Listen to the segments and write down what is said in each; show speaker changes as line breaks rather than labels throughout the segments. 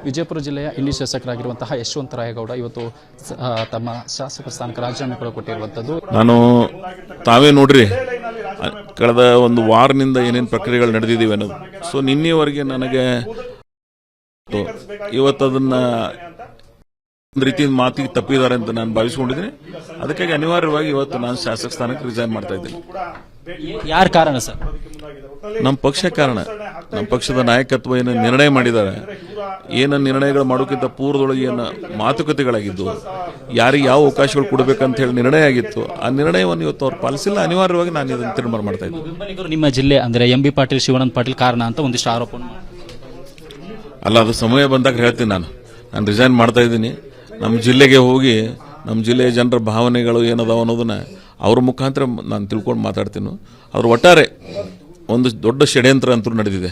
ವಿಜಯಪುರ ಜಿಲ್ಲೆಯ ಇಂಡಿ ಶಾಸಕರಾಗಿರುವಂತಹ ಯಶವಂತರಾಯಗೌಡ ಇವತ್ತು ತಮ್ಮ ಶಾಸಕ ಸ್ಥಾನಕ್ಕೆ ರಾಜೀನಾಮೆ ಕೊಟ್ಟಿರುವಂಥದ್ದು.
ನಾನು ತಾವೇ ನೋಡ್ರಿ ಕಳೆದ ಒಂದು ವಾರದಿಂದ ಏನೇನು ಪ್ರಕ್ರಿಯೆಗಳು ನಡೆದಿದ್ದೀವಿ ಅನ್ನೋದು. ಸೊ ನಿನ್ನೆವರೆಗೆ ನನಗೆ ಇವತ್ತು ಅದನ್ನ ಒಂದು ರೀತಿಯ ಮಾತಿಗೆ ತಪ್ಪಿದ್ದಾರೆ ಅಂತ ನಾನು ಭಾವಿಸ್ಕೊಂಡಿದ್ದೀನಿ. ಅದಕ್ಕಾಗಿ ಅನಿವಾರ್ಯವಾಗಿ ಇವತ್ತು ನಾನು ಶಾಸಕ ಸ್ಥಾನಕ್ಕೆ ರಿಸೈನ್ ಮಾಡ್ತಾ ಇದ್ದೀನಿ.
ಯಾರ ಕಾರಣ ಸರ್?
ನಮ್ಮ ಪಕ್ಷ ಕಾರಣ. ನಮ್ಮ ಪಕ್ಷದ ನಾಯಕತ್ವ ಏನು ನಿರ್ಣಯ ಮಾಡಿದ್ದಾರೆ, ಏನು ನಿರ್ಣಯಗಳು ಮಾಡೋಕ್ಕಿಂತ ಪೂರ್ವದೊಳಗೆ ಏನು ಮಾತುಕತೆಗಳಾಗಿದ್ದು, ಯಾರಿಗೆ ಯಾವ ಅವಕಾಶಗಳು ಕೊಡಬೇಕಂತ ಹೇಳಿ ನಿರ್ಣಯ ಆಗಿತ್ತು. ಆ ನಿರ್ಣಯವನ್ನು ಇವತ್ತು ಅವ್ರು ಪಾಲಿಸಿಲ್ಲ. ಅನಿವಾರ್ಯವಾಗಿ ನಾನು ಇದನ್ನು ತೀರ್ಮಾನ ಮಾಡ್ತಾ ಇದ್ದೀನಿ.
ನಿಮ್ಮ ಜಿಲ್ಲೆ ಅಂದ್ರೆ ಎಂ ಬಿ ಪಾಟೀಲ್ ಶಿವಾನಂದ ಪಾಟೀಲ್ ಕಾರಣ ಅಂತ ಒಂದಿಷ್ಟು ಆರೋಪ
ಅಲ್ಲ, ಅದು ಸಮಯ ಬಂದಾಗ ಹೇಳ್ತೀನಿ. ನಾನು ರಿಸೈನ್ ಮಾಡ್ತಾ ಇದ್ದೀನಿ. ನಮ್ಮ ಜಿಲ್ಲೆಗೆ ಹೋಗಿ ನಮ್ಮ ಜಿಲ್ಲೆಯ ಜನರ ಭಾವನೆಗಳು ಏನದಾವ ಅನ್ನೋದನ್ನ ಅವ್ರ ಮುಖಾಂತರ ನಾನು ತಿಳ್ಕೊಂಡು ಮಾತಾಡ್ತೀನಿ. ಅದ್ರ ಒಟ್ಟಾರೆ ಒಂದು ದೊಡ್ಡ ಷಡ್ಯಂತ್ರ ಅಂತೂ ನಡೆದಿದೆ.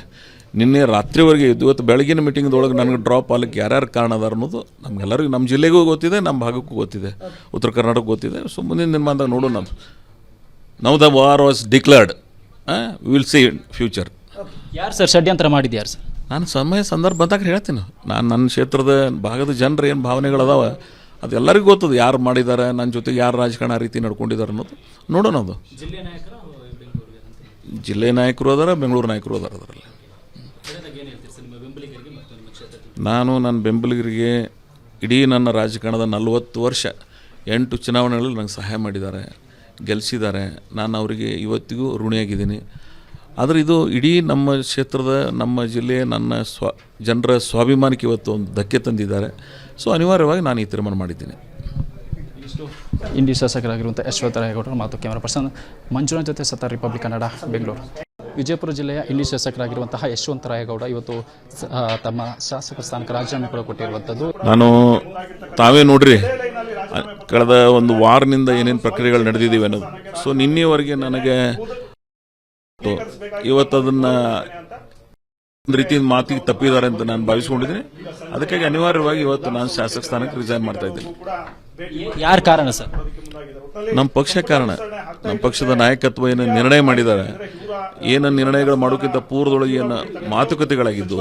ನಿನ್ನೆ ರಾತ್ರಿವರೆಗೆ ಇವತ್ತು ಬೆಳಗಿನ ಮೀಟಿಂಗ್ದೊಳಗೆ ನನಗೆ ಡ್ರಾಪ್ ಆಗಲಿಕ್ಕೆ ಯಾರ್ಯಾರು ಕಾರಣ ಅದಾರ ಅನ್ನೋದು ನಮಗೆಲ್ಲರಿಗೂ, ನಮ್ಮ ಜಿಲ್ಲೆಗೂ ಗೊತ್ತಿದೆ, ನಮ್ಮ ಭಾಗಕ್ಕೂ ಗೊತ್ತಿದೆ, ಉತ್ತರ ಕರ್ನಾಟಕ ಗೊತ್ತಿದೆ. ಸೊ ಮುಂದಿನ ದಿನಮಾನದಾಗ ನೋಡೋಣ. ನಾವು the war was declared, will see in future.
ಯಾರು ಸರ್ ಷಡ್ಯಂತ್ರ ಮಾಡಿದ್ಯಾರು ಸರ್?
ನಾನು ಸಮಯ ಸಂದರ್ಭ ಬಂದಾಗ ಹೇಳ್ತೀನಿ. ನಾನು ನನ್ನ ಕ್ಷೇತ್ರದ ಭಾಗದ ಜನರು ಏನು ಭಾವನೆಗಳದಾವ ಅದೆಲ್ಲರಿಗೂ ಗೊತ್ತದು. ಯಾರು ಮಾಡಿದ್ದಾರೆ, ನನ್ನ ಜೊತೆಗೆ ಯಾರು ರಾಜಕಾರಣ ರೀತಿ ನಡ್ಕೊಂಡಿದ್ದಾರೆ ಅನ್ನೋದು ನೋಡೋಣ. ಅದು ಜಿಲ್ಲೆ ನಾಯಕರು ಅದಾರ, ಬೆಂಗಳೂರು ನಾಯಕರು ಅದಾರ. ಅದರಲ್ಲಿ ನನ್ನ ಬೆಂಬಲಿಗರಿಗೆ ಇಡೀ ನನ್ನ ರಾಜಕಾರಣದ 40 ವರ್ಷ 8 ಚುನಾವಣೆಗಳಲ್ಲಿ ನಂಗೆ ಸಹಾಯ ಮಾಡಿದ್ದಾರೆ, ಗೆಲ್ಲಿಸಿದ್ದಾರೆ. ನಾನು ಅವರಿಗೆ ಇವತ್ತಿಗೂ ಋಣಿಯಾಗಿದ್ದೀನಿ. ಆದರೆ ಇದು ಇಡೀ ನಮ್ಮ ಕ್ಷೇತ್ರದ, ನಮ್ಮ ಜಿಲ್ಲೆ, ನನ್ನ ಜನರ ಸ್ವಾಭಿಮಾನಕ್ಕೆ ಇವತ್ತು ಒಂದು ಧಕ್ಕೆ ತಂದಿದ್ದಾರೆ. ಸೊ ಅನಿವಾರ್ಯವಾಗಿ ನಾನು ಈ ತೀರ್ಮಾನ ಮಾಡಿದ್ದೀನಿ.
ಇಂಡಿ ಶಾಸಕರಾಗಿರುವಂಥ ಯಶವಂತರಾಯಗೌಡರು ಮಾತು. ಕ್ಯಾಮರಾ ಪರ್ಸನ್ ಮಂಜುನಾಥ್ ಜೊತೆ ಸತಾರ್, ರಿಪಬ್ಲಿಕ್ ಕನ್ನಡ, ಬೆಂಗಳೂರು. ವಿಜಯಪುರ ಜಿಲ್ಲೆಯ ಇಂಡಿ ಶಾಸಕರಾಗಿರುವಂತಹ ಯಶವಂತರಾಯಗೌಡ ಇವತ್ತು ತಮ್ಮ ಶಾಸಕ ಸ್ಥಾನಕ್ಕೆ ರಾಜೀನಾಮೆ ಕೊಟ್ಟಿರುವಂಥದ್ದು.
ನಾನು ತಾವೇ ನೋಡ್ರಿ ಕಳೆದ ಒಂದು ವಾರದಿಂದ ಏನೇನು ಪ್ರಕ್ರಿಯೆಗಳು ನಡೆದಿದ್ದೀವಿ ಅನ್ನೋದು. ಸೊ ನಿನ್ನೆವರೆಗೆ ನನಗೆ ಇವತ್ತು ಅದನ್ನ ಒಂದು ರೀತಿಯ ಮಾತಿಗೆ ತಪ್ಪಿದ್ದಾರೆ ಅಂತ ನಾನು ಭಾವಿಸ್ಕೊಂಡಿದ್ದೀನಿ. ಅದಕ್ಕಾಗಿ ಅನಿವಾರ್ಯವಾಗಿ ಇವತ್ತು ನಾನು ಶಾಸಕ ಸ್ಥಾನಕ್ಕೆ ರಿಸೈನ್ ಮಾಡ್ತಾ ಇದ್ದೀನಿ.
ಯಾರ ಕಾರಣ ಸರ್?
ನಮ್ಮ ಪಕ್ಷ ಕಾರಣ. ನಮ್ಮ ಪಕ್ಷದ ನಾಯಕತ್ವ ಏನು ನಿರ್ಣಯ ಮಾಡಿದ್ದಾರೆ, ಏನು ನಿರ್ಣಯಗಳು ಮಾಡೋಕ್ಕಿಂತ ಪೂರ್ವದೊಳಗೆ ಏನು ಮಾತುಕತೆಗಳಾಗಿದ್ದು,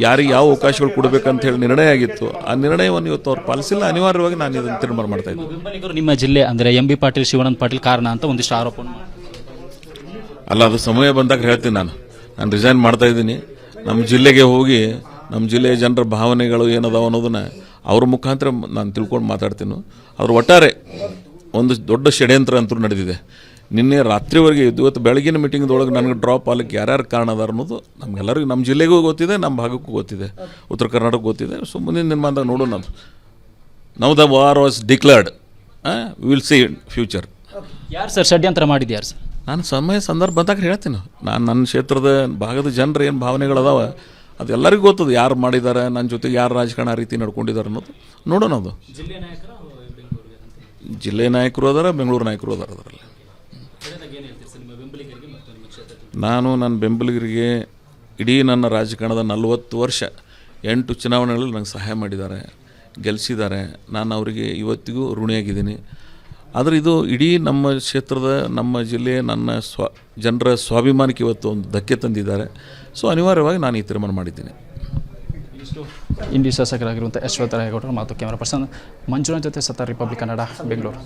ಯಾರಿಗೆ ಯಾವ ಅವಕಾಶಗಳು ಕೊಡಬೇಕಂತ ಹೇಳಿ ನಿರ್ಣಯ ಆಗಿತ್ತು. ಆ ನಿರ್ಣಯವನ್ನು ಇವತ್ತು ಅವ್ರು ಪಾಲಿಸಿಲ್ಲ. ಅನಿವಾರ್ಯವಾಗಿ ನಾನು ಇದನ್ನು ತೀರ್ಮಾನ ಮಾಡ್ತಾ ಇದ್ದೀನಿ.
ನಿಮ್ಮ ಜಿಲ್ಲೆ ಅಂದ್ರೆ ಎಂ ಬಿ ಪಾಟೀಲ್ ಶಿವಾನಂದ ಪಾಟೀಲ್ ಕಾರಣ ಅಂತ ಒಂದಿಷ್ಟು ಆರೋಪ
ಅಲ್ಲ, ಅದು ಸಮಯ ಬಂದಾಗ ಹೇಳ್ತೀನಿ. ನಾನು ರಿಸೈನ್ ಮಾಡ್ತಾ ಇದ್ದೀನಿ. ನಮ್ಮ ಜಿಲ್ಲೆಗೆ ಹೋಗಿ ನಮ್ಮ ಜಿಲ್ಲೆಯ ಜನರ ಭಾವನೆಗಳು ಏನದಾವ ಅನ್ನೋದನ್ನ ಅವ್ರ ಮುಖಾಂತರ ನಾನು ತಿಳ್ಕೊಂಡು ಮಾತಾಡ್ತೀನಿ. ಅದ್ರ ಒಟ್ಟಾರೆ ಒಂದು ದೊಡ್ಡ ಷಡ್ಯಂತ್ರ ಅಂತೂ ನಡೆದಿದೆ. ನಿನ್ನೆ ರಾತ್ರಿವರೆಗೆ ಇವತ್ತು ಬೆಳಗಿನ ಮೀಟಿಂಗ್ದೊಳಗೆ ನನಗೆ ಡ್ರಾಪ್ ಆಗಲಿಕ್ಕೆ ಯಾರ್ಯಾರು ಕಾರಣ ಅದಾರ ಅನ್ನೋದು ನಮಗೆಲ್ಲರಿಗೂ, ನಮ್ಮ ಜಿಲ್ಲೆಗೂ ಗೊತ್ತಿದೆ, ನಮ್ಮ ಭಾಗಕ್ಕೂ ಗೊತ್ತಿದೆ, ಉತ್ತರ ಕರ್ನಾಟಕ ಗೊತ್ತಿದೆ. ಸೊ ಮುಂದಿನ ದಿನಮಾನದಾಗ ನೋಡೋಣ. ನಾವು the war was declared, will see in future.
ಯಾರು ಸರ್ ಷಡ್ಯಂತ್ರ ಮಾಡಿದ್ಯಾರು ಸರ್?
ನಾನು ಸಮಯ ಸಂದರ್ಭ ಬಂದಾಗ ಹೇಳ್ತೀನಿ. ನಾನು ನನ್ನ ಕ್ಷೇತ್ರದ ಭಾಗದ ಜನರು ಏನು ಭಾವನೆಗಳದಾವ ಅದೆಲ್ಲರಿಗೂ ಗೊತ್ತದು. ಯಾರು ಮಾಡಿದ್ದಾರೆ, ನನ್ನ ಜೊತೆಗೆ ಯಾರು ರಾಜಕಾರಣ ರೀತಿ ನಡ್ಕೊಂಡಿದ್ದಾರೆ ಅನ್ನೋದು ನೋಡೋಣ. ಅದು ಜಿಲ್ಲೆ ನಾಯಕರು ಅದಾರ, ಬೆಂಗಳೂರು ನಾಯಕರು ಅದಾರ. ಅದರಲ್ಲಿ ನನ್ನ ಬೆಂಬಲಿಗರಿಗೆ ಇಡೀ ನನ್ನ ರಾಜಕಾರಣದ 40 ವರ್ಷ 8 ಚುನಾವಣೆಗಳಲ್ಲಿ ನಂಗೆ ಸಹಾಯ ಮಾಡಿದ್ದಾರೆ, ಗೆಲ್ಲಿಸಿದ್ದಾರೆ. ನಾನು ಅವರಿಗೆ ಇವತ್ತಿಗೂ ಋಣಿಯಾಗಿದ್ದೀನಿ. ಆದರೆ ಇದು ಇಡೀ ನಮ್ಮ ಕ್ಷೇತ್ರದ, ನಮ್ಮ ಜಿಲ್ಲೆ, ನನ್ನ ಜನರ ಸ್ವಾಭಿಮಾನಕ್ಕೆ ಇವತ್ತು ಒಂದು ಧಕ್ಕೆ ತಂದಿದ್ದಾರೆ. ಸೊ ಅನಿವಾರ್ಯವಾಗಿ ನಾನು ಈ ತೀರ್ಮಾನ ಮಾಡಿದ್ದೀನಿ.
ಇಂಡಿ ಶಾಸಕರಾಗಿರುವಂಥ ಯಶವಂತರಾಯಗೌಡರು ಮಾತು. ಕ್ಯಾಮರಾ ಪರ್ಸನ್ ಮಂಜುನಾಥ್ ಜೊತೆ ಸತಾರ್, ರಿಪಬ್ಲಿಕ್ ಕನ್ನಡ, ಬೆಂಗಳೂರು.